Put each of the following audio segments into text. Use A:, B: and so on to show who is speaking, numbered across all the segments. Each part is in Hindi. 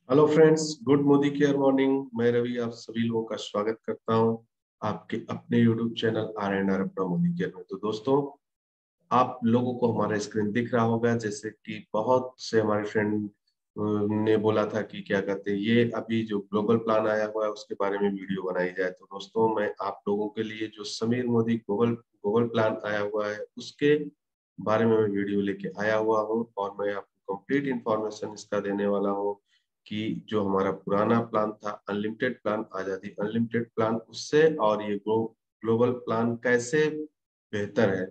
A: Hello friends, good Modi care morning. मैं रवि आप सभी लोगों का स्वागत करता हूं आपके अपने यूट्यूब चैनल R&R अपना मोदी केयर में। तो दोस्तों, आप लोगों को हमारा स्क्रीन दिख रहा होगा, जैसे कि बहुत से हमारे फ्रेंड ने बोला था कि क्या कहते हैं, ये अभी जो ग्लोबल प्लान आया हुआ है उसके बारे में वीडियो बनाई जाए। तो दोस्तों, मैं आप लोगों के लिए जो Sameer Modi global global plan आया हुआ है उसके बारे में मैं वीडियो लेके आया हुआ हूँ, और मैं आपको कंप्लीट इंफॉर्मेशन इसका देने वाला हूँ कि जो हमारा पुराना प्लान था अनलिमिटेड प्लान, आजादी अनलिमिटेड प्लान, उससे और ये ग्लोबल प्लान कैसे बेहतर है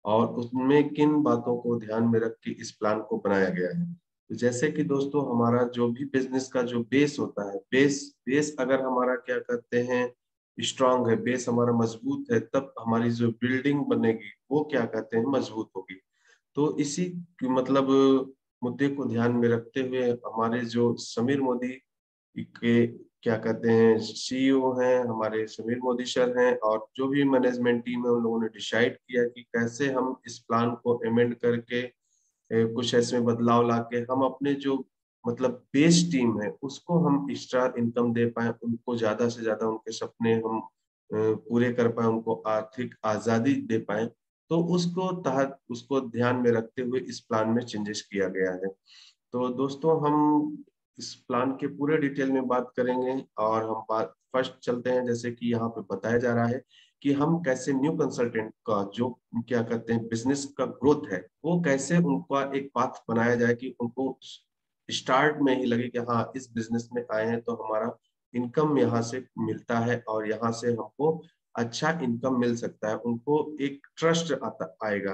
A: और उसमें किन बातों को ध्यान में रख के इस प्लान को बनाया गया है। तो जैसे कि दोस्तों, हमारा जो भी बिजनेस का जो बेस होता है, बेस बेस अगर हमारा क्या कहते हैं स्ट्रांग है, बेस हमारा मजबूत है, तब हमारी जो बिल्डिंग बनेगी वो क्या कहते हैं मजबूत होगी। तो इसी मतलब मुद्दे को ध्यान में रखते हुए हमारे जो समीर मोदी के क्या कहते हैं CEO हैं, हमारे समीर मोदी सर हैं, और जो भी मैनेजमेंट टीम है, उन लोगों ने डिसाइड किया कि कैसे हम इस प्लान को अमेंड करके कुछ ऐसे बदलाव लाके हम अपने जो मतलब बेस टीम है उसको हम एक्स्ट्रा इनकम दे पाए, उनको ज्यादा से ज्यादा उनके सपने हम पूरे कर पाए, उनको आर्थिक आजादी दे पाए। तो उसको ध्यान में रखते हुए इस प्लान में चेंजेस किया गया है। तो दोस्तों, हम इस प्लान के पूरे डिटेल में बात करेंगे, और हम बात फर्स्ट चलते हैं। जैसे कि यहाँ पे बताया जा रहा है कि हम कैसे न्यू कंसल्टेंट का जो क्या कहते हैं बिजनेस का ग्रोथ है, वो कैसे उनका एक पाथ बनाया जाए कि उनको स्टार्ट में ही लगे कि हाँ, इस बिजनेस में आए हैं तो हमारा इनकम यहाँ से मिलता है और यहाँ से हमको अच्छा इनकम मिल सकता है, उनको एक ट्रस्ट आता आएगा।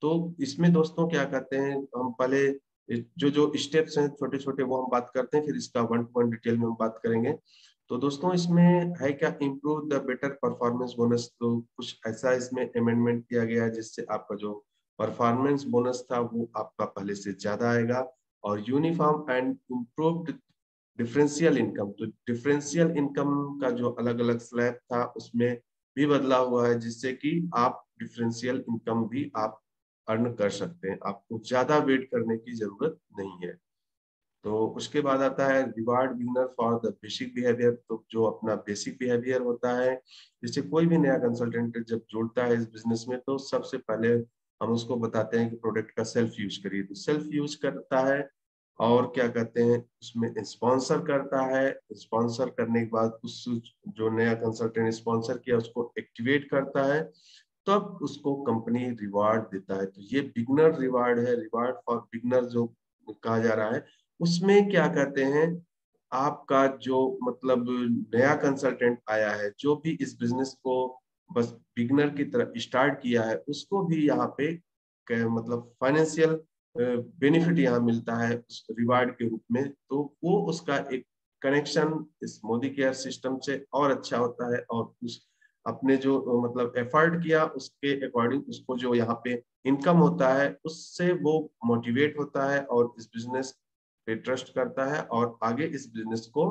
A: तो इसमें दोस्तों क्या कहते हैं, हम पहले जो जो स्टेप्स हैं छोटे छोटे वो हम बात करते हैं, फिर इसका वन टू वन डिटेल में हम बात करेंगे। तो दोस्तों, इसमें है क्या, improve the better performance bonus. तो कुछ ऐसा इसमें अमेंडमेंट किया गया है जिससे आपका जो परफॉर्मेंस बोनस था वो आपका पहले से ज्यादा आएगा। और uniform and improved differential income, तो डिफरेंशियल इनकम का जो अलग अलग स्लैब था उसमें भी बदलाव हुआ है, जिससे कि आप डिफरेंशियल इनकम भी आप अर्न कर सकते हैं, आपको ज्यादा वेट करने की जरूरत नहीं है। तो उसके बाद आता है reward beginner for the basic behaviour. तो जो अपना बेसिक बिहेवियर होता है, जैसे कोई भी नया कंसल्टेंट जब जुड़ता है इस बिजनेस में, तो सबसे पहले हम उसको बताते हैं कि प्रोडक्ट का सेल्फ यूज करिए। तो सेल्फ यूज करता है और क्या कहते हैं उसमें स्पॉन्सर करता है। स्पॉन्सर करने के बाद उस जो नया कंसल्टेंट स्पॉन्सर किया उसको एक्टिवेट करता है, तब उसको कंपनी रिवार्ड देता है। तो ये बिगनर रिवार्ड है, रिवार्ड फॉर बिगनर जो कहा जा रहा है। उसमें क्या कहते हैं, आपका जो मतलब नया कंसल्टेंट आया है जो भी इस बिजनेस को बस बिगनर की तरह स्टार्ट किया है, उसको भी यहाँ पे मतलब फाइनेंशियल बेनिफिट यहाँ मिलता है उस रिवार्ड के रूप में। तो वो उसका एक कनेक्शन इस मोदी केयर सिस्टम से और अच्छा होता है, और उस अपने जो मतलब एफर्ट किया उसके अकॉर्डिंग उसको जो यहाँ पे इनकम होता है उससे वो मोटिवेट होता है और इस बिजनेस पे ट्रस्ट करता है और आगे इस बिजनेस को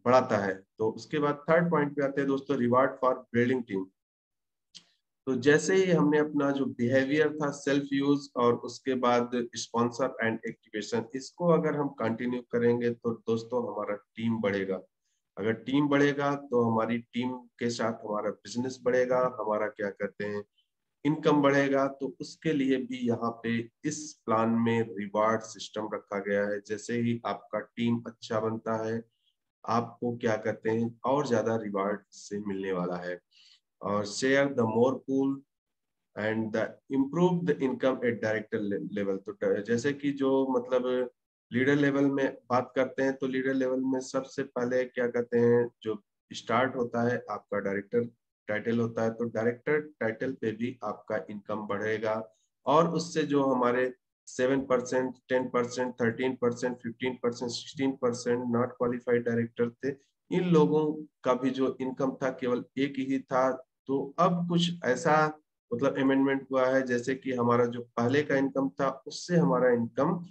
A: बढ़ाता है। तो उसके बाद थर्ड पॉइंट पे आते हैं दोस्तों, रिवार्ड फॉर बिल्डिंग टीम। तो जैसे ही हमने अपना जो बिहेवियर था सेल्फ यूज और उसके बाद स्पॉन्सर एंड एक्टिवेशन, इसको अगर हम कंटिन्यू करेंगे तो दोस्तों हमारा टीम बढ़ेगा। अगर टीम बढ़ेगा तो हमारी टीम के साथ हमारा बिजनेस बढ़ेगा, हमारा क्या कहते हैं इनकम बढ़ेगा। तो उसके लिए भी यहाँ पे इस प्लान में रिवार्ड सिस्टम रखा गया है। जैसे ही आपका टीम अच्छा बनता है, आपको क्या कहते हैं और ज्यादा रिवार्ड से मिलने वाला है। और share the more pool and the improve the income eight director level. तो जैसे कि जो मतलब लीडर लेवल में बात करते हैं, तो लीडर लेवल में सबसे पहले क्या कहते हैं जो स्टार्ट होता है आपका डायरेक्टर टाइटल होता है। तो डायरेक्टर टाइटल पे भी आपका इनकम बढ़ेगा, और उससे जो हमारे 7%, 10%, 13%, 15%, 16% नॉट क्वालिफाइड डायरेक्टर थे, इन लोगों का भी जो इनकम था केवल एक ही था। तो अब कुछ ऐसा मतलब अमेंडमेंट हुआ है जैसे कि हमारा जो पहले का इनकम था उससे हमारा इनकम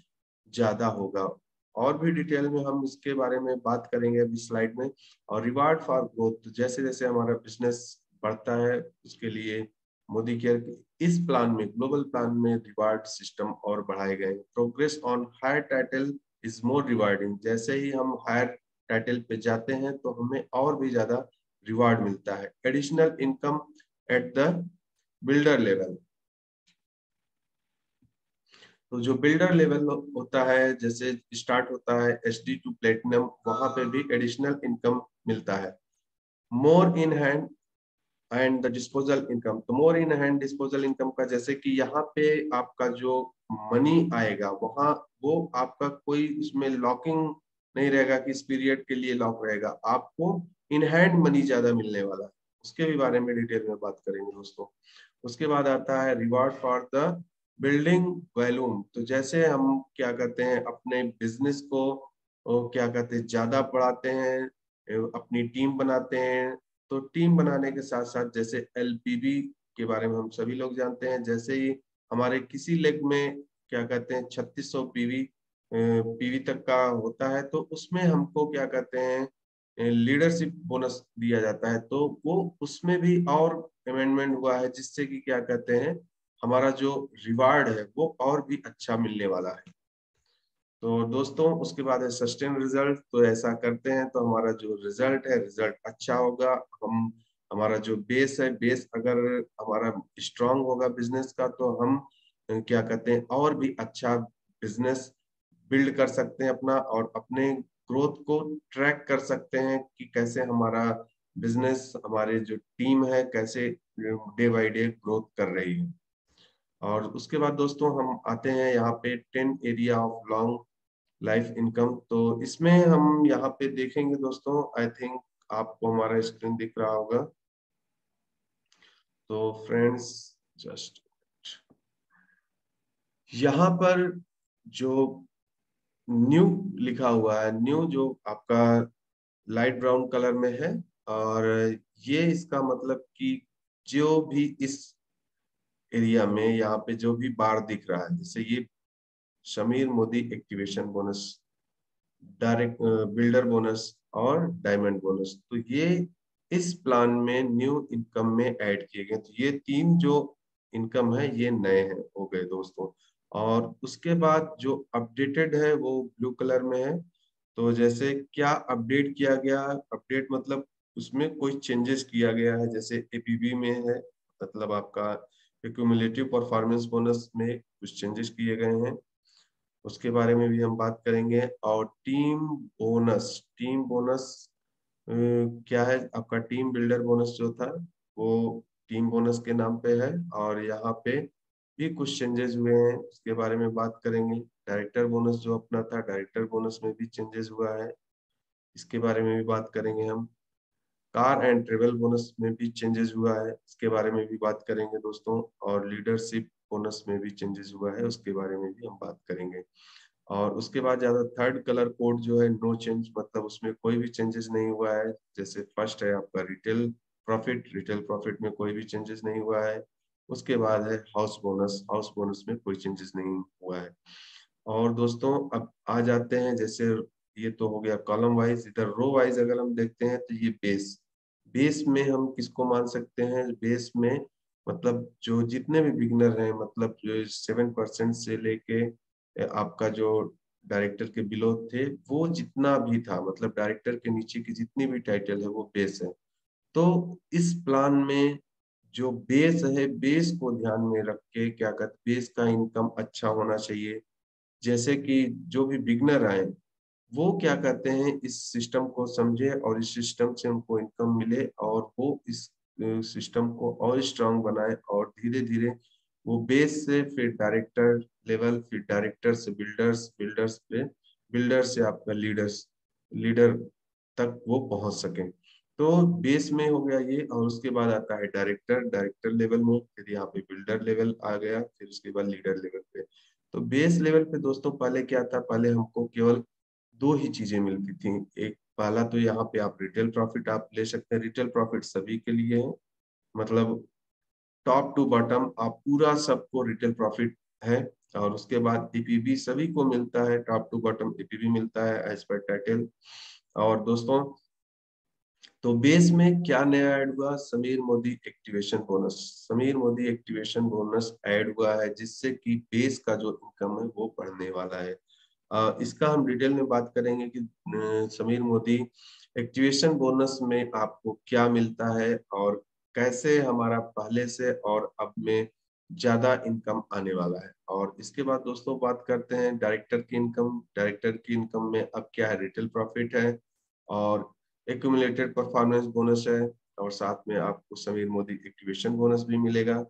A: ज्यादा होगा। और भी डिटेल में हम इसके बारे में बात करेंगे अभी स्लाइड में। और रिवार्ड फॉर ग्रोथ, जैसे जैसे हमारा बिजनेस बढ़ता है उसके लिए मोदी केयर के इस प्लान में ग्लोबल प्लान में रिवार्ड सिस्टम और बढ़ाए गए। Progress on higher title is more rewarding. जैसे ही हम हायर टाइटल पे जाते हैं तो हमें और भी ज्यादा रिवार्ड मिलता है। Additional income at the builder level. तो जो बिल्डर लेवल होता है, जैसे स्टार्ट होता है SD टू प्लेटिनम, वहां पे भी एडिशनल इनकम मिलता है। More in hand and the disposal income. तो more in hand disposal income का, जैसे कि यहाँ पे आपका जो मनी आएगा वहां, वो आपका कोई उसमें लॉकिंग नहीं रहेगा कि इस पीरियड के लिए लॉक रहेगा, आपको इन हैंड मनी ज्यादा मिलने वाला है। उसके भी बारे में डिटेल में बात करेंगे दोस्तों। उसके बाद आता है reward for the building volume. तो जैसे हम क्या करते हैं, अपने बिजनेस को क्या कहते हैं ज्यादा बढ़ाते हैं, अपनी टीम बनाते हैं। तो टीम बनाने के साथ साथ, जैसे LPB के बारे में हम सभी लोग जानते हैं, जैसे ही हमारे किसी लेग में क्या कहते हैं 3600 पीवी तक का होता है, तो उसमें हमको क्या कहते हैं लीडरशिप बोनस दिया जाता है। तो वो उसमें भी और अमेंडमेंट हुआ है, जिससे कि क्या कहते हैं हमारा जो रिवार्ड है वो और भी अच्छा मिलने वाला है। तो दोस्तों उसके बाद है सस्टेन रिजल्ट। तो ऐसा करते हैं तो हमारा जो रिजल्ट है, रिजल्ट अच्छा होगा। हम हमारा जो बेस है, बेस अगर हमारा स्ट्रांग होगा बिजनेस का, तो हम क्या कहते हैं और भी अच्छा बिजनेस बिल्ड कर सकते हैं अपना, और अपने ग्रोथ को ट्रैक कर सकते हैं कि कैसे हमारा बिजनेस, हमारे जो टीम है कैसे डे बाय डे ग्रोथ कर रही है। और उसके बाद दोस्तों हम आते हैं यहाँ पे 10 area of long life income. तो इसमें हम यहाँ पे देखेंगे दोस्तों, आई थिंक आपको हमारा स्क्रीन दिख रहा होगा। तो फ्रेंड्स जस्ट यहाँ पर जो न्यू लिखा हुआ है, न्यू जो आपका लाइट ब्राउन कलर में है, और ये इसका मतलब कि जो भी इस एरिया में यहाँ पे जो भी बार दिख रहा है, जैसे ये Sameer Modi activation bonus, direct builder bonus और डायमंड बोनस, तो ये इस प्लान में न्यू इनकम में ऐड किए गए। तो ये तीन जो इनकम है ये नए हैं हो गए दोस्तों। और उसके बाद जो अपडेटेड है वो ब्लू कलर में है। तो जैसे क्या अपडेट किया गया, अपडेट मतलब उसमें कोई चेंजेस किया गया है। जैसे APB में है, मतलब आपका एक्यूमुलेटिव परफॉर्मेंस बोनस में कुछ चेंजेस किए गए हैं, उसके बारे में भी हम बात करेंगे। और टीम बोनस, टीम बोनस क्या है आपका, टीम बिल्डर बोनस जो था वो टीम बोनस के नाम पे है, और यहाँ पे भी कुछ चेंजेस हुए हैं, उसके बारे में बात करेंगे। डायरेक्टर बोनस जो अपना था, डायरेक्टर बोनस में भी चेंजेस हुआ है, इसके बारे में भी बात करेंगे हम। कार एंड ट्रेवल बोनस में भी चेंजेस हुआ है, इसके बारे में भी बात करेंगे दोस्तों। और लीडरशिप बोनस में भी चेंजेस हुआ है, उसके बारे में भी हम बात करेंगे। और उसके बाद ज्यादा थर्ड कलर कोड जो है नो चेंज, मतलब उसमें कोई भी चेंजेस नहीं हुआ है। जैसे फर्स्ट है आपका रिटेल प्रॉफिट, रिटेल प्रॉफिट में कोई भी चेंजेस नहीं हुआ है। उसके बाद है हाउस बोनस, हाउस बोनस में कोई चेंजेस नहीं हुआ है। और दोस्तों अब आ जाते हैं, जैसे ये तो हो गया कॉलम वाइज, इधर रो वाइज अगर हम देखते हैं तो ये बेस, बेस में हम किसको मान सकते हैं, बेस में मतलब जो जितने भी बिगनर हैं, मतलब जो 7% से लेके आपका जो डायरेक्टर के बिलो थे, वो जितना भी था, मतलब डायरेक्टर के नीचे की जितनी भी टाइटल है वो बेस है। तो इस प्लान में जो बेस है, बेस को ध्यान में रख के क्या कहते, बेस का इनकम अच्छा होना चाहिए। जैसे कि जो भी बिगनर आए वो क्या कहते हैं इस सिस्टम को समझे, और इस सिस्टम से उनको इनकम मिले, और वो इस सिस्टम को और स्ट्रांग बनाए, और धीरे धीरे वो बेस से फिर डायरेक्टर लेवल, फिर डायरेक्टर से बिल्डर्स, बिल्डर्स पे बिल्डर से आपका लीडर्स, लीडर तक वो पहुंच सके। तो बेस में हो गया ये, और उसके बाद आता है डायरेक्टर, डायरेक्टर लेवल में, फिर यहाँ पे बिल्डर लेवल आ गया, फिर उसके बाद लीडर लेवल पे। तो बेस लेवल पे दोस्तों पहले क्या था, पहले हमको केवल दो ही चीजें मिलती थी। एक पहला तो यहाँ पे आप रिटेल प्रॉफिट आप ले सकते हैं, रिटेल प्रॉफिट सभी के लिए है, मतलब टॉप टू बॉटम आप पूरा सबको रिटेल प्रॉफिट है। और उसके बाद APB सभी को मिलता है, टॉप टू बॉटम APB मिलता है एज पर टाइटल। और दोस्तों तो बेस में क्या नया ऐड हुआ, Sameer Modi activation bonus, Sameer Modi activation bonus add हुआ है, जिससे कि बेस का जो इनकम है वो बढ़ने वाला है। इसका हम डिटेल में बात करेंगे कि समीर मोदी एक्टिवेशन बोनस में आपको क्या मिलता है और कैसे हमारा पहले से और अब में ज्यादा इनकम आने वाला है। और इसके बाद दोस्तों बात करते हैं डायरेक्टर की इनकम। डायरेक्टर की इनकम में अब क्या है, रिटेल प्रॉफिट है और एक्यूमुलेटेड परफॉर्मेंस बोनस है और साथ में आपको समीर मोदी एक्टिवेशन बोनस भी मिलेगा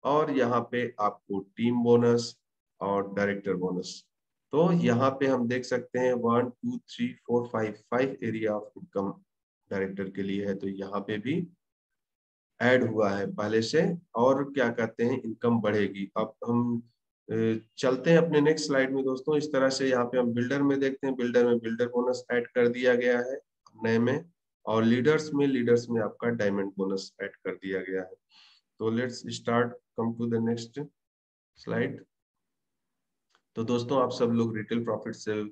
A: और यहाँ पे आपको टीम बोनस और डायरेक्टर बोनस। तो यहाँ पे हम देख सकते हैं 1 2 3 4 5 एरिया ऑफ इनकम डायरेक्टर के लिए है। तो यहाँ पे भी ऐड हुआ है पहले से और क्या कहते हैं इनकम बढ़ेगी। अब हम चलते हैं अपने नेक्स्ट स्लाइड में दोस्तों। इस तरह से यहाँ पे हम बिल्डर में देखते हैं, बिल्डर में बिल्डर बोनस ऐड कर दिया गया है नए में और लीडर्स में आपका डायमंड बोनस ऐड कर दिया गया है। तो let's start, come to the next slide. तो दोस्तों आप सब लोग रिटेल प्रॉफिट से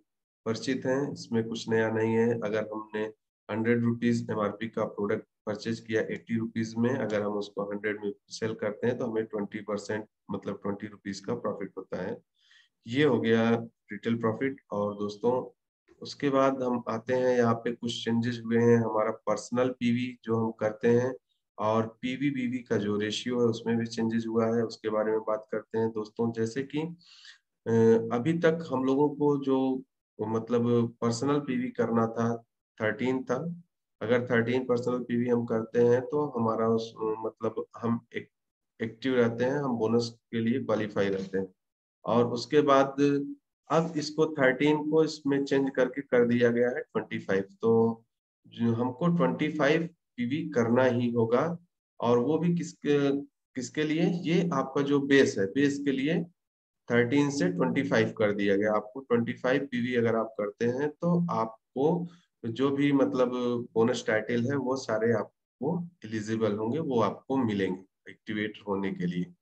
A: परिचित हैं, इसमें कुछ नया नहीं है। अगर हमने 100 रुपीज एमआरपी का प्रोडक्ट परचेज किया 80 रुपीज में, अगर हम उसको 100 में सेल करते हैं तो हमें 20% मतलब 20 रुपीज का प्रॉफिट होता है। ये हो गया रिटेल प्रॉफिट। और दोस्तों उसके बाद हम आते हैं, यहाँ पे कुछ चेंजेस हुए हैं। हमारा पर्सनल पीवी जो हम करते हैं और पीवी बीवी का जो रेशियो है उसमें भी चेंजेस हुआ है, उसके बारे में बात करते हैं दोस्तों। जैसे कि अभी तक हम लोगों को जो मतलब पर्सनल पीवी करना था 13 था। अगर 13 पर्सनल पीवी हम करते हैं तो हमारा उस मतलब हम एक्टिव रहते हैं, हम बोनस के लिए क्वालिफाई रहते हैं। और उसके बाद अब इसको 13 को इसमें चेंज करके कर दिया गया है 25। तो जो हमको 25 पीवी करना ही होगा और वो भी किसके किसके लिए, ये आपका जो बेस है, बेस के लिए 13 से 25 कर दिया गया। आपको 25 पीवी अगर आप करते हैं तो आपको जो भी मतलब बोनस टाइटल है वो सारे आपको एलिजिबल होंगे, वो आपको मिलेंगे एक्टिवेट होने के लिए।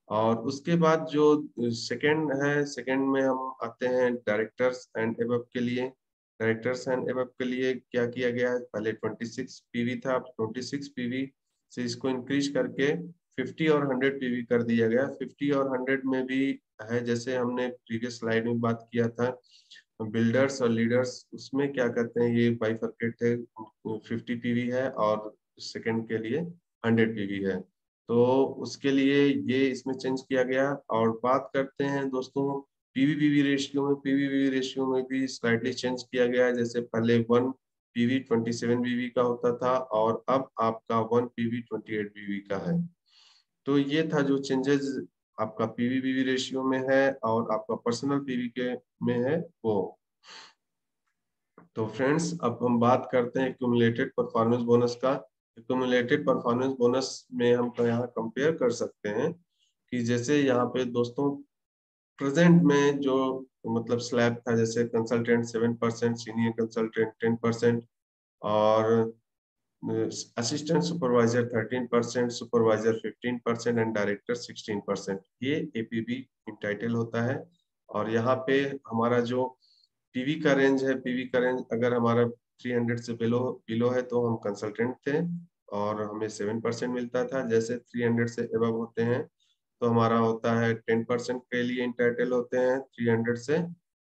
A: और उसके बाद जो सेकंड है, सेकंड में हम आते हैं डायरेक्टर्स एंड एबव के लिए। डायरेक्टर्स एंड एबव के लिए क्या किया गया है, पहले 26 पीवी था, अब 26 पीवी से इसको इंक्रीज करके 50 और 100 पीवी कर दिया गया। 50 और 100 में भी है, जैसे हमने प्रीवियस स्लाइड में बात किया था बिल्डर्स और लीडर्स, उसमें क्या कहते हैं ये बाइफरकेट है, 50 पीवी है और सेकंड के लिए 100 पीवी है। तो उसके लिए ये इसमें चेंज किया गया। और बात करते हैं दोस्तों पीवी रेशियो में, पीवी रेशियो में भी स्लाइटली चेंज किया गया है। जैसे पहले 1 पीवी 27 बीवी का होता था और अब आपका 1 पीवी 28 बीवी का है। तो ये था जो चेंजेस आपका पीवी रेशियो में है और आपका पर्सनल पीवी के में है वो। तो फ्रेंड्स अब हम बात करते हैं एक्यूमुलेटेड परफॉर्मेंस बोनस का। एक्यूमुलेटेड परफॉर्मेंस बोनस में हम यहाँ कंपेयर कर सकते हैं कि जैसे यहाँ पे दोस्तों प्रेजेंट में जो मतलब स्लैब था, जैसे कंसल्टेंट 7%, सीनियर कंसल्टेंट 10% और assistant supervisor 13%, supervisor 15% and director 16%, ये एपीबी इंटाइटल होता है। और यहाँ पे हमारा जो पीवी का रेंज है, पीवी का रेंज अगर हमारा 300 से बिलो बिलो है तो हम कंसल्टेंट थे और हमें 7% मिलता था। जैसे 300 से एबव होते हैं तो हमारा होता है 10% के लिए इंटाइटल होते हैं, 300 से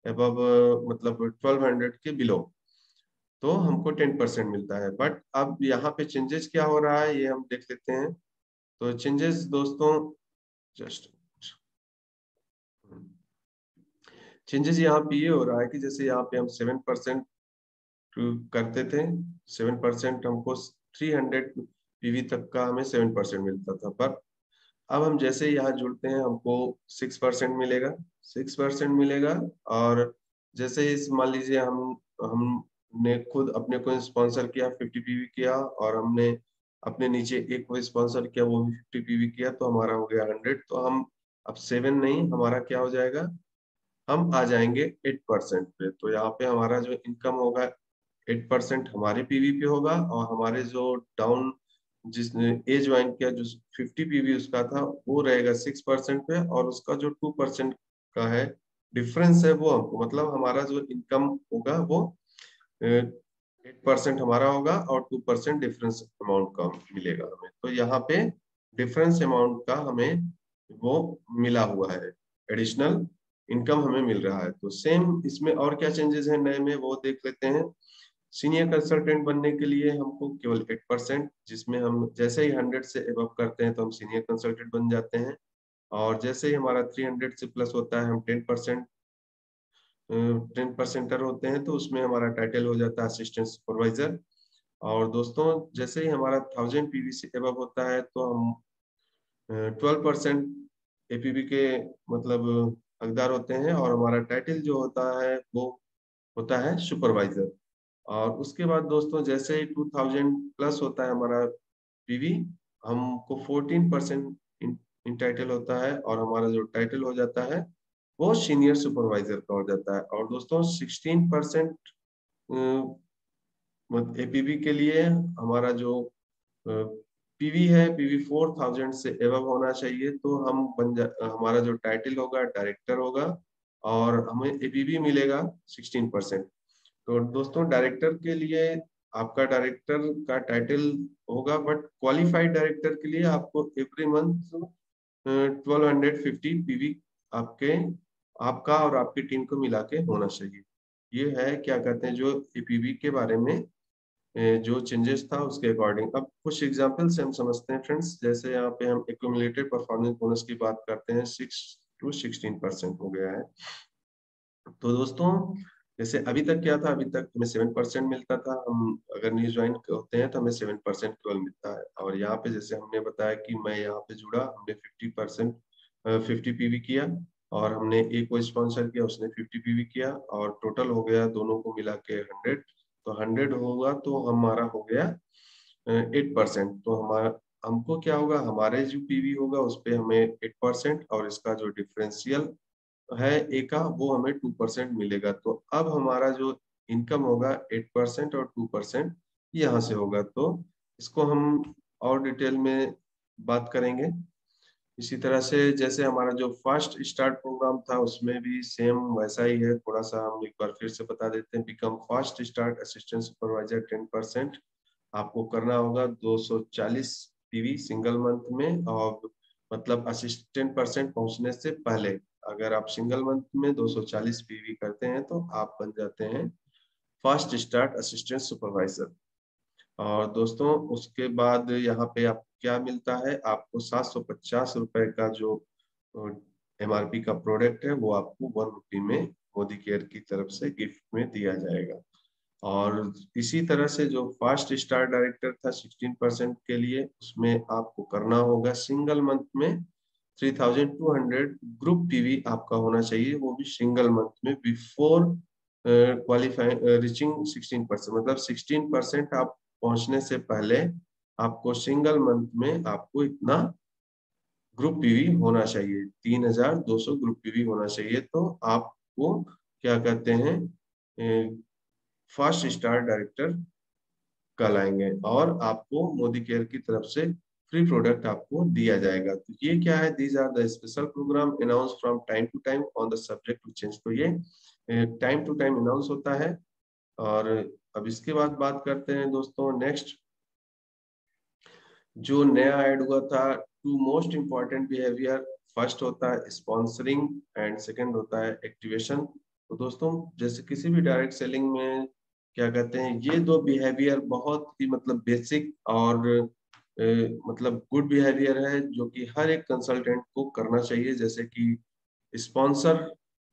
A: एबव मतलब 1200 के बिलो तो हमको 10% मिलता है। बट अब यहाँ पे चेंजेस क्या हो रहा है ये हम देख लेते हैं। तो चेंजेस दोस्तों जस्ट चेंजेस यहाँ पे ये हो रहा है कि जैसे यहाँ पे हम 7% करते थे, 7% हमको 300 पीवी तक का हमें 7% मिलता था। पर अब हम जैसे यहाँ जुड़ते हैं हमको 6% मिलेगा, 6% मिलेगा। और जैसे इस मान लीजिए हमने खुद अपने को स्पॉन्सर किया, 50 पीवी किया और हमने अपने नीचे एक को स्पॉन्सर किया, वो भी 50 पीवी किया, तो हमारा हो गया 100। तो हम अब 7 नहीं, हमारा क्या हो जाएगा, हम आ जाएंगे 8% पे। तो यहाँ पे हमारा जो इनकम होगा 8% हमारे पीवी पे होगा और हमारे जो डाउन जिसने ए ज्वाइन किया जो 50 पीवी उसका था वो रहेगा 6% पे और उसका जो 2% का है डिफरेंस है वो हमको मतलब हमारा जो इनकम होगा वो 8% हमारा होगा और 2% डिफरेंस अमाउंट का मिलेगा हमें। तो यहाँ पे डिफरेंस अमाउंट का हमें वो मिला हुआ है एडिशनल इनकम हमें मिल रहा है। तो सेम इसमें और क्या चेंजेस है नए में वो देख लेते हैं। सीनियर कंसल्टेंट बनने के लिए हमको केवल 8%, जिसमें हम जैसे ही 100 से एबव करते हैं तो हम सीनियर कंसल्टेंट बन जाते हैं, और जैसे ही हमारा 300 से प्लस होता है हम 10% होते हैं, तो उसमें हमारा टाइटल हो जाता है असिस्टेंट सुपरवाइजर। और दोस्तों जैसे ही हमारा 1000 पीवी से एबव होता है तो हम 12% एपीबी के मतलब हकदार होते हैं, और हमारा टाइटल जो होता है वो होता है सुपरवाइजर। और उसके बाद दोस्तों जैसे ही 2000 प्लस होता है हमारा पीवी, हमको 14% इन टाइटल होता है, और हमारा जो टाइटल हो जाता है वो सीनियर सुपरवाइजर का हो जाता है। और दोस्तों 16% एपीबी के लिए हमारा जो पीवी है, पीवी 4000 से एबव होना चाहिए, तो हम हमारा जो टाइटल होगा डायरेक्टर होगा, और हमें एपीबी मिलेगा 16%। तो दोस्तों डायरेक्टर के लिए आपका डायरेक्टर का टाइटल होगा, बट क्वालिफाइड डायरेक्टर के लिए आपको एवरी मंथ 1250 पीवी आपके आपका और आपकी टीम को मिला के होना चाहिए। ये है क्या कहते हैं जो एपीवी के बारे में जो चेंजेस था उसके अकॉर्डिंग। अब कुछ एग्जांपल से हम समझते हैं फ्रेंड्स। जैसे यहाँ पे हम एक्यूमुलेटेड परफॉर्मेंस बोनस की बात करते हैं, 6 to 16% हो गया है। तो दोस्तों जैसे अभी तक क्या था, अभी तक हमें 7% मिलता था, हम अगर न्यू ज्वाइन होते हैं तो हमें 7% केवल मिलता है। और यहाँ पे जैसे हमने बताया कि मैं यहाँ पे जुड़ा, हमने 50 पीवी किया, और हमने एक को स्पॉन्सर किया, उसने 50 पीवी किया, और टोटल हो गया दोनों को मिला के 100। तो 100 होगा तो हमारा हो गया 8%। तो हमारा हमको क्या होगा, हमारे जो पीवी होगा उस पर हमें 8%, और इसका जो डिफरेंशियल है ए का वो हमें 2% मिलेगा। तो अब हमारा जो इनकम होगा 8% और 2% यहाँ से होगा। तो इसको हम और डिटेल में बात करेंगे। इसी तरह से जैसे हमारा जो फर्स्ट स्टार्ट प्रोग्राम था उसमें भी सेम वैसा ही है, थोड़ा सा हम एक बार फिर से बता देते हैं। Become first start assistant supervisor 10%, आपको करना होगा 240 पीवी सिंगल मंथ में, और मतलब असिस्टेंट परसेंट पहुंचने से पहले अगर आप सिंगल मंथ में 240 पीवी करते हैं तो आप बन जाते हैं फर्स्ट स्टार्ट असिस्टेंट सुपरवाइजर। और दोस्तों उसके बाद यहाँ पे आप क्या मिलता है, आपको 750 रुपए का जो एमआरपी का प्रोडक्ट है वो आपको 1 रुपये में मोदी केयर की तरफ से गिफ्ट में दिया जाएगा। और इसी तरह से जो फास्ट स्टार डायरेक्टर था 16% के लिए, उसमें आपको करना होगा सिंगल मंथ में 3200 ग्रुप पीवी आपका होना चाहिए, वो भी सिंगल मंथ में बिफोर क्वालिफाइंग रीचिंग 16%। मतलब 16% आप पहुंचने से पहले आपको सिंगल मंथ में आपको इतना ग्रुप पीवी होना चाहिए, 3200 ग्रुप पीवी होना चाहिए। तो आपको क्या कहते हैं फर्स्ट स्टार डायरेक्टर कहलाएंगे, और आपको मोदी केयर की तरफ से फ्री प्रोडक्ट आपको दिया जाएगा। तो ये क्या है, these are the special program announce from time to time on the subject to change. तो ये टाइम टू टाइम अनाउंस होता है। और अब इसके बाद बात करते हैं दोस्तों नेक्स्ट जो नया ऐड हुआ था, to most important behaviour. First होता है स्पॉन्सरिंग एंड सेकंड होता है एक्टिवेशन। तो दोस्तों जैसे किसी भी डायरेक्ट सेलिंग में क्या कहते हैं, ये दो बिहेवियर बहुत ही मतलब बेसिक और मतलब गुड बिहेवियर है जो कि हर एक कंसल्टेंट को करना चाहिए। जैसे कि स्पॉन्सर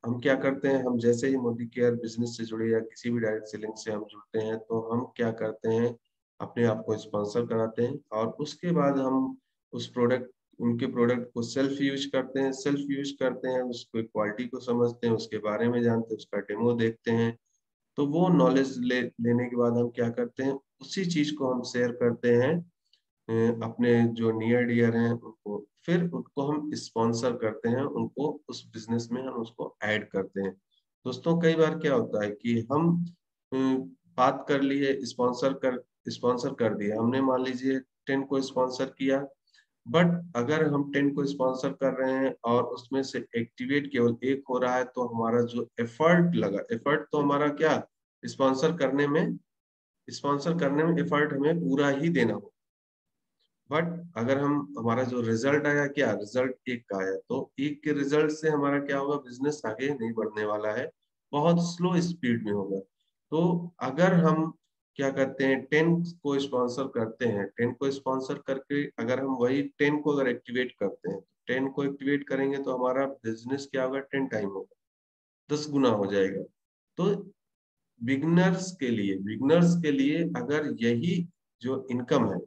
A: हम क्या करते हैं, हम जैसे ही मोदी केयर बिजनेस से जुड़े या किसी भी डायरेक्ट सेलिंग से हम जुड़ते हैं तो हम क्या करते हैं, अपने आप को स्पॉन्सर कराते हैं, और उसके बाद हम उस प्रोडक्ट उनके प्रोडक्ट को सेल्फ यूज करते हैं। सेल्फ यूज करते हैं, उसको क्वालिटी को समझते हैं, उसके बारे में जानते हैं, उसका डेमो देखते हैं। तो वो नॉलेज लेने के बाद हम क्या करते हैं, उसी चीज को हम शेयर करते हैं अपने जो नियर डियर हैं उनको, फिर उनको हम स्पॉन्सर करते हैं, उनको उस बिजनेस में हम उसको ऐड करते हैं। दोस्तों कई बार क्या होता है कि हम बात कर लिए, स्पॉन्सर कर दिया हमने, मान लीजिए 10 को स्पॉन्सर किया, बट अगर हम 10 को स्पॉन्सर कर रहे हैं और उसमें से एक्टिवेट केवल एक हो रहा है, तो हमारा जो एफर्ट लगा, एफर्ट तो हमारा क्या स्पॉन्सर करने में स्पॉन्सर करने में एफर्ट हमें पूरा ही देना होगा। बट अगर हम हमारा जो रिजल्ट आया, क्या रिजल्ट एक का आया, तो एक के रिजल्ट से हमारा क्या होगा, बिजनेस आगे नहीं बढ़ने वाला है, बहुत स्लो स्पीड में होगा। तो अगर हम क्या करते हैं, 10 को स्पॉन्सर करते हैं, 10 को स्पॉन्सर करके अगर हम वही 10 को अगर एक्टिवेट करते हैं, 10 को एक्टिवेट करेंगे तो हमारा बिजनेस क्या होगा, 10 टाइम होगा, 10 गुना हो जाएगा। तो बिगनर्स के लिए अगर यही जो इनकम है,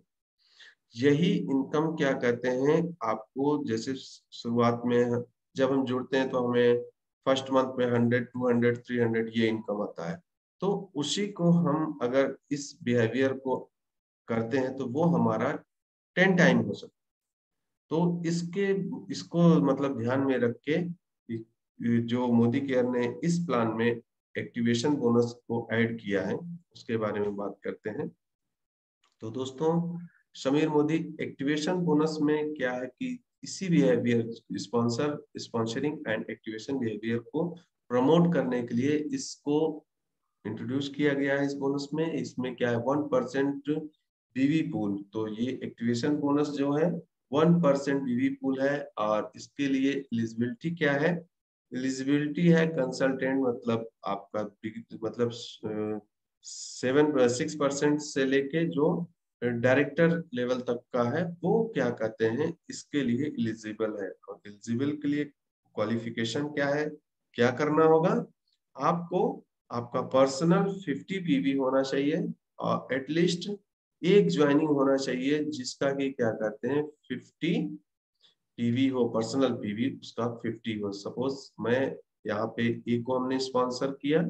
A: यही इनकम क्या कहते हैं आपको, जैसे शुरुआत में जब हम जुड़ते हैं तो हमें फर्स्ट मंथ में 100, 200, 300 ये इनकम आता है। तो उसी को हम अगर इस बिहेवियर को करते हैं तो वो हमारा 10 टाइम हो सकता है। तो इसको मतलब ध्यान में रख के जो मोदी केयर ने इस प्लान में एक्टिवेशन बोनस को ऐड किया है, उसके बारे में बात करते हैं। तो दोस्तों, समीर मोदी एक्टिवेशन बोनस में क्या है कि इसी behaviour, sponsoring and activation behaviour को प्रमोट करने के लिए इसको इंट्रोड्यूस किया गया है। इस बोनस में, इसमें क्या है, 1% बीवी पूल। तो ये एक्टिवेशन बोनस जो है 1% बीवी पूल है। और इसके लिए एलिजिबिलिटी क्या है, एलिजिबिलिटी है कंसल्टेंट, मतलब आपका मतलब 6% से लेके जो डायरेक्टर लेवल तक का है, वो क्या कहते हैं इसके लिए एलिजिबल है। और एलिजिबल के लिए क्वालिफिकेशन क्या है, क्या करना होगा आपको, आपका पर्सनल 50 पीवी होना चाहिए और एटलीस्ट एक ज्वाइनिंग होना चाहिए जिसका कि क्या कहते हैं 50 पीवी हो, पर्सनल पीवी उसका 50 हो। सपोज मैं यहाँ पे एक को हमने स्पॉन्सर किया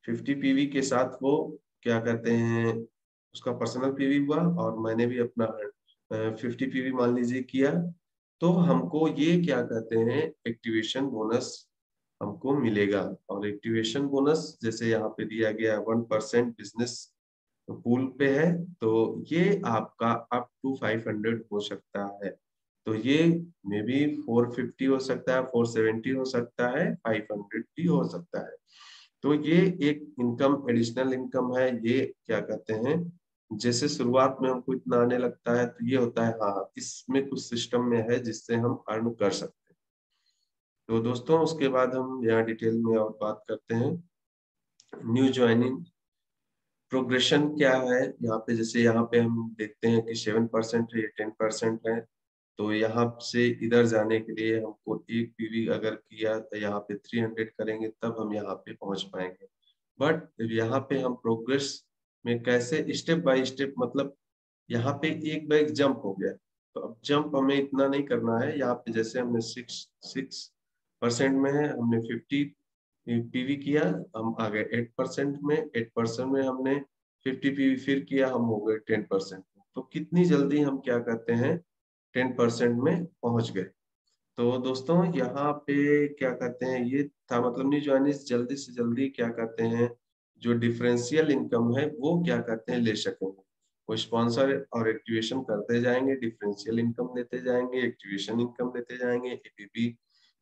A: 50 पीवी के साथ, वो क्या कहते हैं उसका पर्सनल पीवी हुआ, और मैंने भी अपना 50 पीवी मान लीजिए किया, तो हमको ये क्या कहते हैं एक्टिवेशन बोनस हमको मिलेगा। और एक्टिवेशन बोनस जैसे यहाँ पे दिया गया 1% बिजनेस पूल पे है, तो ये आपका अप टू 500 हो सकता है। तो ये मे बी 450 हो सकता है, 470 हो सकता है, 500 भी हो सकता है। तो ये एक इनकम, एडिशनल इनकम है। ये क्या कहते हैं, जैसे शुरुआत में हमको इतना आने लगता है तो ये होता है, हाँ इसमें कुछ सिस्टम में है जिससे हम अर्न कर सकते हैं। तो दोस्तों, उसके बाद हम यहाँ डिटेल में और बात करते हैं। न्यू ज्वाइनिंग प्रोग्रेशन क्या है यहाँ पे, जैसे यहाँ पे हम देखते हैं कि 7% है, 10% है। तो यहाँ से इधर जाने के लिए हमको एक पीवी अगर किया तो यहाँ पे 300 करेंगे तब हम यहाँ पे पहुंच पाएंगे। बट यहाँ पे हम प्रोग्रेस में कैसे स्टेप बाय स्टेप, मतलब यहाँ पे एक बार जंप हो गया, तो अब जंप हमें इतना नहीं करना है। यहाँ पे जैसे हमने 6% में है, हमने 50 पीवी किया, हम आ गए 8% में, 8% में हमने 50 पीवी फिर किया, हम हो गए 10% में। तो कितनी जल्दी हम क्या कहते हैं 10% में पहुंच गए। तो दोस्तों, यहाँ पे क्या कहते हैं ये था, मतलब न्यू जॉइनिस जल्दी से जल्दी क्या कहते हैं जो डिफरेंशियल इनकम है वो क्या कहते हैं ले सकेंगे। वो स्पॉन्सर और एक्टिवेशन करते जाएंगे, डिफरेंशियल इनकम लेते जाएंगे, एक्टिवेशन इनकम लेते जाएंगे, एपीपी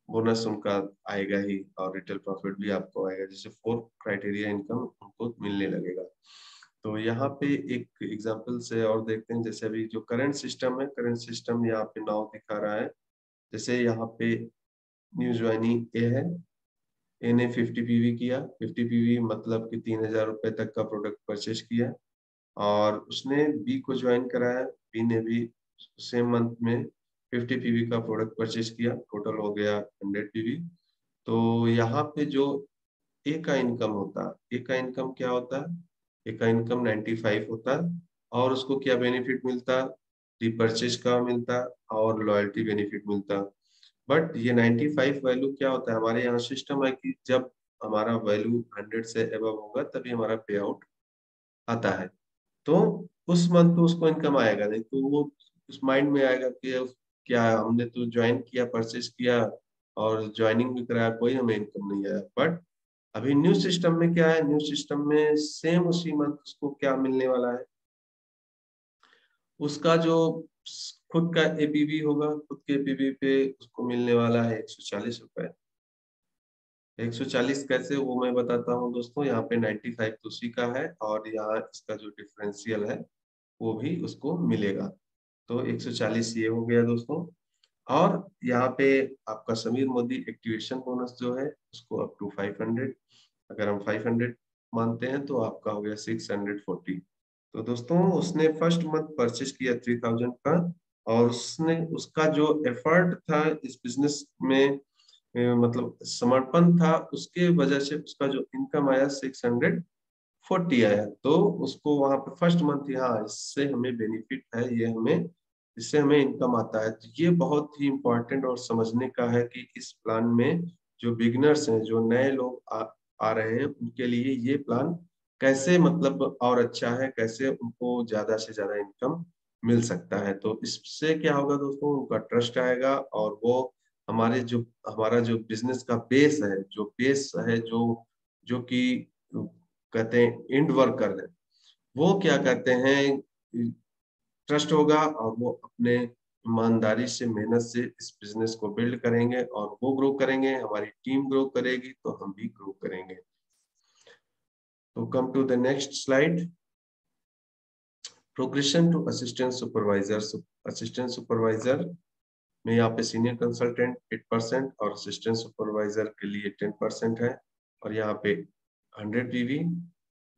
A: बोनस उनका आएगा ही, और रिटेल प्रॉफिट भी आपको आएगा, जैसे 4 क्राइटेरिया इनकम उनको मिलने लगेगा। तो यहाँ पे एक एग्जांपल से और देखते हैं, जैसे अभी जो करंट सिस्टम है, करंट सिस्टम यहाँ पे नाउ दिखा रहा है। जैसे यहाँ पे न्यू ज्वाइनी ए है, ए ने 50 पीवी किया, 50 पीवी मतलब कि 3,000 रुपए तक का प्रोडक्ट परचेज किया, और उसने बी को ज्वाइन कराया, बी ने भी सेम मंथ में 50 पीवी का प्रोडक्ट परचेज किया, टोटल हो गया 100 पीवी। तो यहाँ पे जो ए का इनकम होता है, ए का इनकम क्या होता है, ए का इनकम 95 होता है, और उसको क्या बेनिफिट मिलता, रिपर्चेज का मिलता और लॉयल्टी बेनिफिट मिलता। बट ये 95 वैल्यू क्या होता है, हमारे यहाँ सिस्टम है कि जब हमारा वैल्यू 100 से एबव होगा तभी हमारा पे आउट आता है। तो उस मंथ तो उसको इनकम आएगा नहीं, तो वो उस माइंड में आएगा कि क्या हमने तो ज्वाइन किया, परचेज किया और ज्वाइनिंग भी कराया, कोई हमें इनकम नहीं आया। बट अभी न्यू सिस्टम में क्या है, न्यू सिस्टम में सेम उसी मंथ उसको क्या मिलने वाला है, उसका जो खुद का एपीवी होगा, खुद के एपीवी पे उसको मिलने वाला है 140 रुपए। 140 कैसे, वो मैं बताता हूँ दोस्तों। यहाँ पे 95 तो उसी का है, और यहाँ इसका जो डिफरेंशियल है वो भी उसको मिलेगा। तो 140 ये हो गया दोस्तों। और यहाँ पे आपका समीर मोदी एक्टिवेशन बोनस जो है उसको अप टू 500, अगर हम 500 मानते हैं तो आपका हो गया 640। तो दोस्तों उसने फर्स्ट मंथ परचेज किया 3000 का, और उसने उसका जो एफर्ट था इस बिजनेस में, मतलब समर्पण था, उसके वजह से उसका जो इनकम आया 640 आया। तो उसको वहां पे फर्स्ट मंथ, हाँ इससे हमें बेनिफिट है, ये हमें इससे हमें इनकम आता है। तो ये बहुत ही इंपॉर्टेंट और समझने का है कि इस प्लान में जो बिगिनर्स हैं, जो नए लोग आ रहे हैं, उनके लिए ये प्लान कैसे मतलब और अच्छा है, कैसे उनको ज्यादा से ज्यादा इनकम मिल सकता है। तो इससे क्या होगा दोस्तों, उनका ट्रस्ट आएगा, और वो हमारा जो बिजनेस का बेस है, जो कि कहते हैं एंड वर्कर है, वो क्या कहते हैं, ट्रस्ट होगा, और वो अपने ईमानदारी से, मेहनत से इस बिजनेस को बिल्ड करेंगे, और वो ग्रो करेंगे, हमारी टीम ग्रो करेगी, तो हम भी ग्रो करेंगे। तो come to the next slide. Progression to assistant supervisor. Assistant supervisor में यहाँ पे सीनियर कंसल्टेंट 8% और असिस्टेंट सुपरवाइजर के लिए 10% है। और यहाँ पे 100 पीवी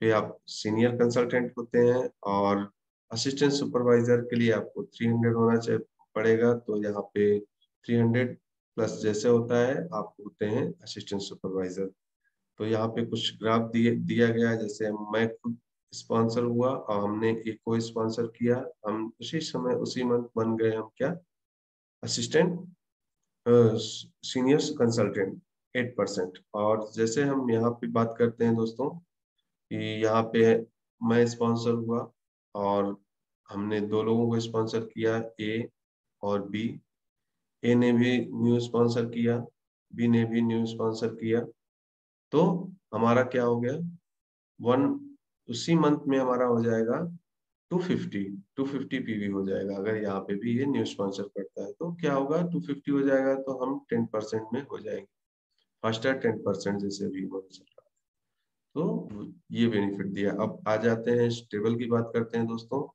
A: पे आप सीनियर कंसल्टेंट होते हैं, और असिस्टेंट सुपरवाइजर के लिए आपको 300 होना चाहिए पड़ेगा। तो यहाँ पे 300 प्लस जैसे होता है, आप होते हैं असिस्टेंट सुपरवाइजर। तो यहाँ पे कुछ ग्राफ दिया गया है, जैसे मैं खुद स्पॉन्सर हुआ और हमने एक को स्पॉन्सर किया, हम उसी समय उसी मंथ बन गए हम क्या, असिस्टेंट सीनियर कंसल्टेंट 8%। और जैसे हम यहाँ पे बात करते हैं दोस्तों कि यहाँ पे मैं स्पॉन्सर हुआ, और हमने दो लोगों को स्पॉन्सर किया, ए और बी। ए ने भी न्यू स्पॉन्सर किया, बी ने भी न्यू स्पॉन्सर किया। तो हमारा क्या हो गया, वन उसी मंथ में हमारा हो जाएगा 250 पीवी हो जाएगा। अगर यहाँ पे भी ये न्यू स्पॉन्सर करता है तो क्या होगा, 250 हो जाएगा, तो हम 10% में हो जाएंगे, फर्स्ट 10% जैसे भी हो सकता है। तो ये बेनिफिट दिया। अब आ जाते हैं इस टेबल की बात करते हैं दोस्तों।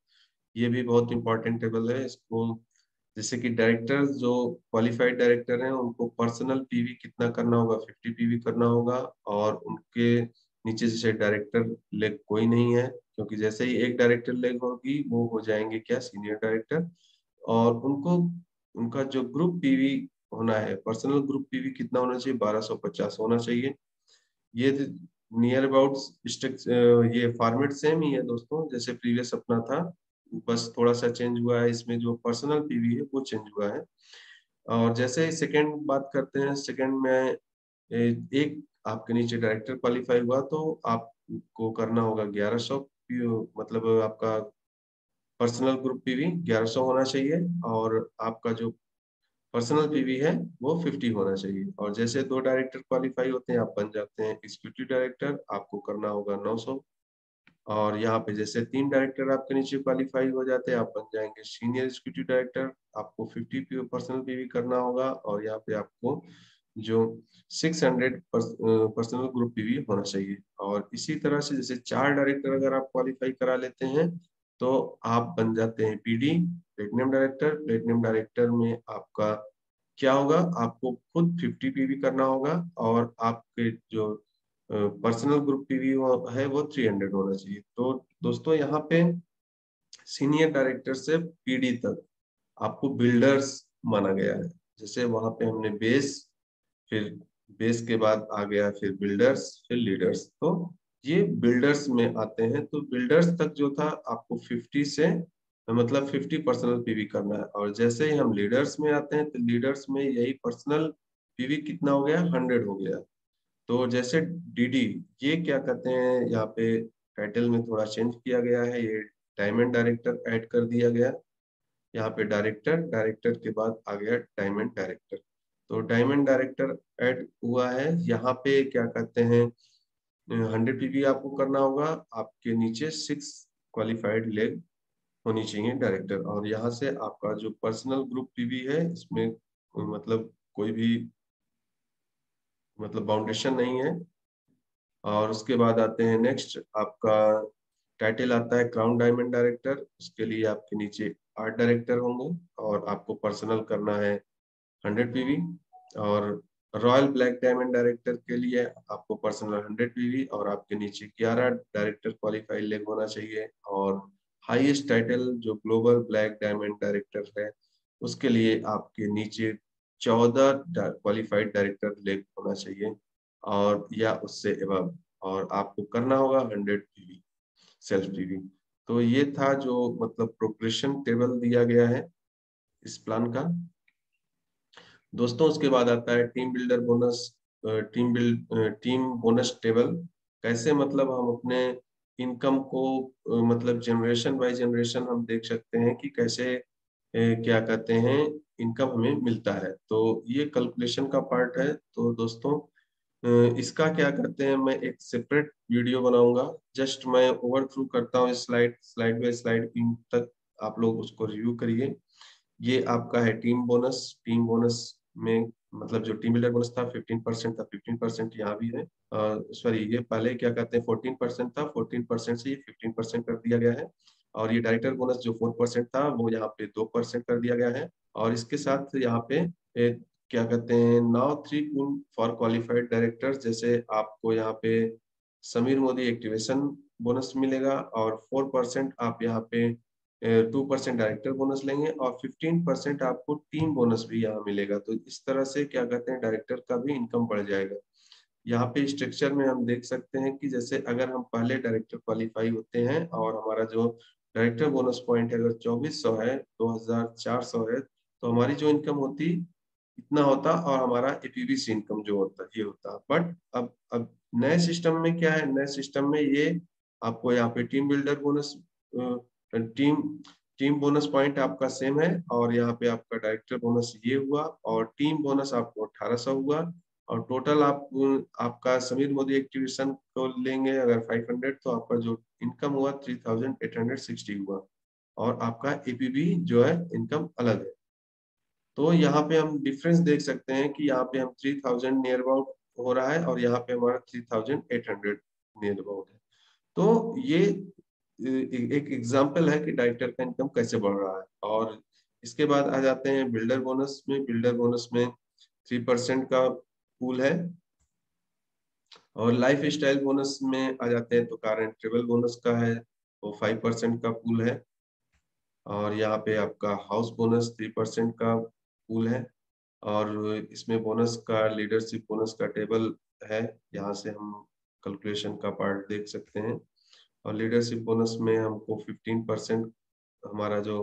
A: ये भी बहुत इंपॉर्टेंट टेबल है। इसको जैसे कि डायरेक्टर, जो क्वालिफाइड डायरेक्टर हैं, उनको पर्सनल पीवी कितना करना होगा, 50 पीवी करना होगा। और उनके नीचे जैसे डायरेक्टर लेग कोई नहीं है, क्योंकि जैसे ही एक डायरेक्टर लेग होगी वो हो जाएंगे क्या, सीनियर डायरेक्टर। और उनको उनका जो ग्रुप पीवी होना है, पर्सनल ग्रुप पीवी कितना होना चाहिए, 1250 होना चाहिए। ये नियर अबाउट ये फॉर्मेट सेम ही है दोस्तों, जैसे प्रीवियस अपना था, बस थोड़ा सा चेंज हुआ है, इसमें जो पर्सनल पीवी है वो चेंज हुआ है। और जैसे सेकंड बात करते हैं, सेकंड में एक आपके नीचे डायरेक्टर क्वालिफाई हुआ तो आपको करना होगा 1100, मतलब आपका पर्सनल ग्रुप पीवी 1100 होना चाहिए, और आपका जो पर्सनल पीवी है वो 50 होना चाहिए। और जैसे दो डायरेक्टर क्वालिफाई होते हैं, आप बन जाते हैं एग्जीक्यूटिव डायरेक्टर, आपको करना होगा 900। और यहाँ पे जैसे तीन डायरेक्टर आपके नीचे क्वालिफाई हो जाते हैं, आप बन जाएंगे सीनियर एग्जीक्यूटिव डायरेक्टर, आपको 50 पर्सनल पीवी करना होगा। और यहाँ पे आपको जो 600 पर्सनल ग्रुप पीवी होना चाहिए। और इसी तरह से जैसे चार डायरेक्टर अगर आप क्वालिफाई करा लेते हैं तो आप बन जाते हैं PD, platinum director. Platinum director में आपका क्या होगा, आपको खुद 50 पीवी करना होगा, और आपके जो पर्सनल ग्रुप पीवी है वो 300 होना चाहिए। तो दोस्तों यहाँ पे सीनियर डायरेक्टर से पीडी तक आपको बिल्डर्स माना गया है। जैसे वहां पे हमने बेस, फिर बेस के बाद आ गया फिर बिल्डर्स, फिर लीडर्स। तो ये बिल्डर्स में आते हैं। तो बिल्डर्स तक जो था आपको 50 से मतलब 50 पर्सनल पीवी करना है। और जैसे ही हम लीडर्स में आते हैं तो लीडर्स में यही पर्सनल पीवी कितना हो गया, 100 हो गया। तो जैसे डीडी, ये क्या कहते हैं, यहाँ पे टाइटल में थोड़ा चेंज किया गया है, ये डायमंड डायरेक्टर ऐड कर दिया गया। यहाँ पे डायरेक्टर, डायरेक्टर के बाद आ गया डायमंड डायरेक्टर। तो डायमंड डायरेक्टर ऐड हुआ है। यहाँ पे क्या कहते हैं, 100 पीवी आपको करना होगा, आपके नीचे 6 क्वालिफाइड लेग होनी चाहिए डायरेक्टर। और यहाँ से आपका जो पर्सनल ग्रुप पीवी है, इसमें मतलब कोई भी मतलब बाउंडेशन नहीं है। और उसके बाद आते हैं नेक्स्ट, आपका टाइटल आता है क्राउन डायमंड डायरेक्टर, उसके लिए आपके नीचे आर्ट डायरेक्टर होंगे और आपको पर्सनल करना है 100 पीवी। और रॉयल ब्लैक डायमंड डायरेक्टर के लिए आपको पर्सनल 100 पीवी और आपके नीचे 11 डायरेक्टर क्वालिफाइड लेग होना चाहिए। और हाईएस्ट टाइटल जो ग्लोबल ब्लैक डायमंड डायरेक्टर है उसके लिए आपके नीचे 14 क्वालिफाइड डायरेक्टर लेग होना चाहिए और या उससे एबव। और आपको करना होगा 100 पीवी सेल्फ पीवी। तो ये था जो मतलब प्रोग्रेशन टेबल दिया गया है इस प्लान का। दोस्तों उसके बाद आता है team builder bonus. Team bonus table कैसे मतलब हम अपने इनकम को मतलब जनरेशन बाय जनरेशन हम देख सकते हैं कि कैसे क्या कहते हैं इनकम हमें मिलता है। तो ये कैलकुलेशन का पार्ट है। तो दोस्तों इसका क्या करते हैं, मैं एक सेपरेट वीडियो बनाऊंगा। जस्ट मैं ओवर थ्रू करता हूँ slide slide bye slide in तक, आप लोग उसको रिव्यू करिए। ये आपका है टीम बोनस। टीम बोनस में मतलब जो टीम बिल्डर बोनस था 15% था, 15% यहाँ भी है। सॉरी ये पहले क्या कहते हैं 14% था, 14% से ये 15% कर दिया गया है। और ये डायरेक्टर बोनस जो 4% था वो यहाँ पे 2% कर दिया गया है। और इसके साथ यहाँ पे क्या कहते हैं नाउ 3 फॉर क्वालिफाइड डायरेक्टर्स, जैसे आपको यहाँ पे समीर मोदी एक्टिवेशन बोनस मिलेगा और 4% आप यहाँ पे 2% डायरेक्टर बोनस लेंगे और 15% आपको टीम बोनस भी यहाँ मिलेगा। तो इस तरह से क्या कहते हैं डायरेक्टर का भी इनकम बढ़ जाएगा। यहाँ पे स्ट्रक्चर में हम देख सकते हैं कि जैसे अगर हम पहले डायरेक्टर क्वालिफाई होते हैं और हमारा जो डायरेक्टर बोनस पॉइंट है अगर 2400 है, 2400 है, तो हमारी जो इनकम होती इतना होता और हमारा एपीवीसी इनकम जो होता ये होता। बट अब नए सिस्टम में क्या है, नए सिस्टम में ये आपको यहाँ पे team builder bonus team team bonus point आपका सेम है और यहाँ पे आपका डायरेक्टर बोनस ये हुआ और टीम बोनस आपको 1800 हुआ। और टोटल आपका समीर मोदी एक्टिवेशन को लेंगे अगर 500 तो आपका जो इनकम हुआ 3860 हुआ और आपका एपीबी जो है इनकम अलग है। तो यहाँ पे हम डिफरेंस देख सकते हैं कि यहाँ पे हम 3000 नियर अबाउट हो रहा है और यहाँ पे हमारा 3800 नियर अबाउट है। तो ये एक एग्जांपल है कि डायरेक्टर का इनकम कैसे बढ़ रहा है। और इसके बाद आ जाते हैं बिल्डर बोनस में। बिल्डर बोनस में 3% का पूल है। और लाइफ स्टाइल बोनस में आ जाते हैं तो कार एंड ट्रेवल बोनस का है वो 5% का पूल है। और यहाँ पे आपका हाउस बोनस 3% का पूल है। और इसमें बोनस का लीडरशिप बोनस का टेबल है, यहाँ से हम कैलकुलेशन का पार्ट देख सकते हैं। और लीडरशिप बोनस में हमको 15% हमारा जो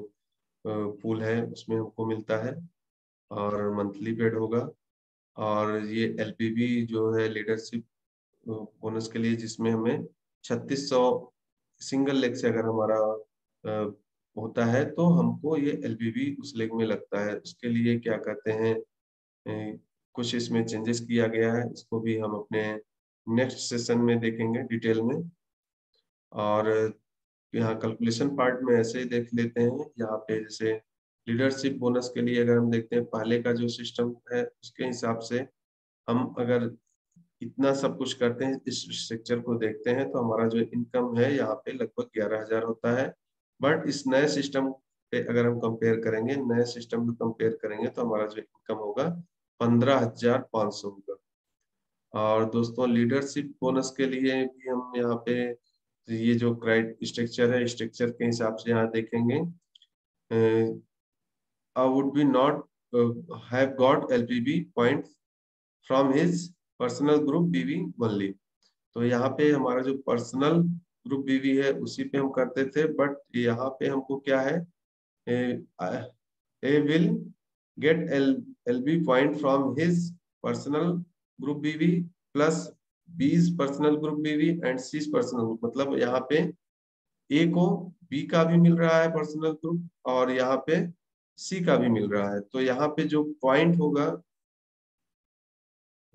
A: पूल है उसमें हमको मिलता है और मंथली पेड होगा। और ये एलपीबी जो है लीडरशिप बोनस के लिए जिसमें हमें 3600 सिंगल लेग से अगर हमारा होता है तो हमको ये एलपीबी उस लेग में लगता है। उसके लिए क्या कहते हैं कुछ इसमें चेंजेस किया गया है, इसको भी हम अपने नेक्स्ट सेशन में देखेंगे डिटेल में। और यहाँ कैलकुलेशन पार्ट में ऐसे ही देख लेते हैं। यहाँ पे जैसे लीडरशिप बोनस के लिए अगर हम देखते हैं पहले का जो सिस्टम है उसके हिसाब से हम अगर इतना सब कुछ करते हैं इस स्ट्रक्चर को देखते हैं तो हमारा जो इनकम है यहाँ पे लगभग 11,000 होता है। बट इस नए सिस्टम पे अगर हम कंपेयर करेंगे, नए सिस्टम में कंपेयर करेंगे तो हमारा जो इनकम होगा 15,500 होगा। और दोस्तों लीडरशिप बोनस के लिए भी हम यहाँ पे ये जो क्राइट स्ट्रक्चर है स्ट्रक्चर के हिसाब से यहाँ देखेंगे would be not have got LPB point from his personal group BV only। तो यहाँ पे हमारा जो पर्सनल ग्रुप बीवी है उसी पे हम करते थे। बट यहाँ पे हमको क्या है A will get LB point from his personal group BV plus B's personal group BV and C's personal group. मतलब यहाँ पे ए को बी का भी मिल रहा है पर्सनल ग्रुप और यहाँ पे सी का भी मिल रहा है। तो यहाँ पे जो पॉइंट होगा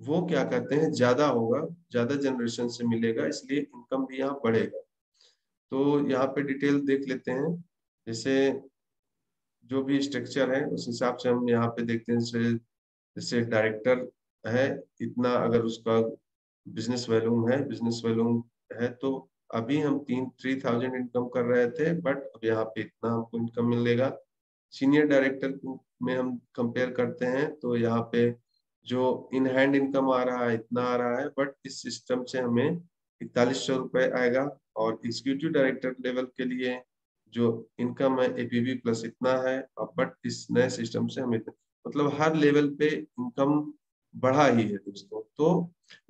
A: वो क्या कहते हैं ज्यादा होगा, ज्यादा जनरेशन से मिलेगा, इसलिए इनकम भी यहाँ बढ़ेगा। तो यहाँ पे डिटेल देख लेते हैं। जैसे जो भी स्ट्रक्चर है उस हिसाब से हम यहाँ पे देखते हैं। जैसे जैसे डायरेक्टर है इतना अगर उसका बिजनेस वैल्यूम है, बिजनेस वैल्यूम है तो अभी हम 3000 इनकम कर रहे थे बट अब यहाँ पे इतना हमको इनकम मिलेगा। सीनियर डायरेक्टर में हम कंपेयर करते हैं तो यहाँ पे जो इन हैंड इनकम आ रहा है इतना आ रहा है, बट इस सिस्टम से हमें 4100 रुपये आएगा। और एग्जीक्यूटिव डायरेक्टर लेवल के लिए जो इनकम है एपीवी प्लस इतना है, बट इस नए सिस्टम से हमें मतलब हर लेवल पे इनकम बढ़ा ही है दोस्तों। तो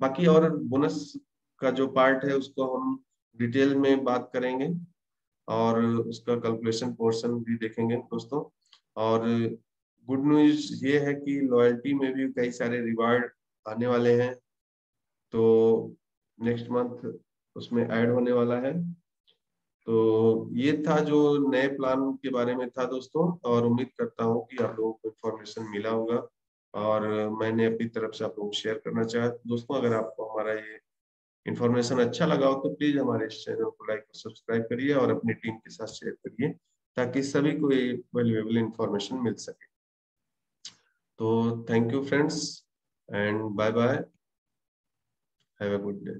A: बाकी और बोनस का जो पार्ट है उसको हम डिटेल में बात करेंगे और उसका कैलकुलेशन पोर्शन भी देखेंगे दोस्तों। और गुड न्यूज ये है कि लॉयल्टी में भी कई सारे रिवार्ड आने वाले हैं, तो नेक्स्ट मंथ उसमें ऐड होने वाला है। तो ये था जो नए प्लान के बारे में था दोस्तों, और उम्मीद करता हूँ कि आप लोगों को इन्फॉर्मेशन मिला होगा और मैंने अपनी तरफ से आप लोगों को शेयर करना चाहा। दोस्तों अगर आपको हमारा ये इन्फॉर्मेशन अच्छा लगा हो तो प्लीज हमारे इस चैनल को लाइक और सब्सक्राइब करिए और अपनी टीम के साथ शेयर करिए ताकि सभी को ये वैल्यूएबल इन्फॉर्मेशन मिल सके। तो thank you friends and bye bye, have a good day.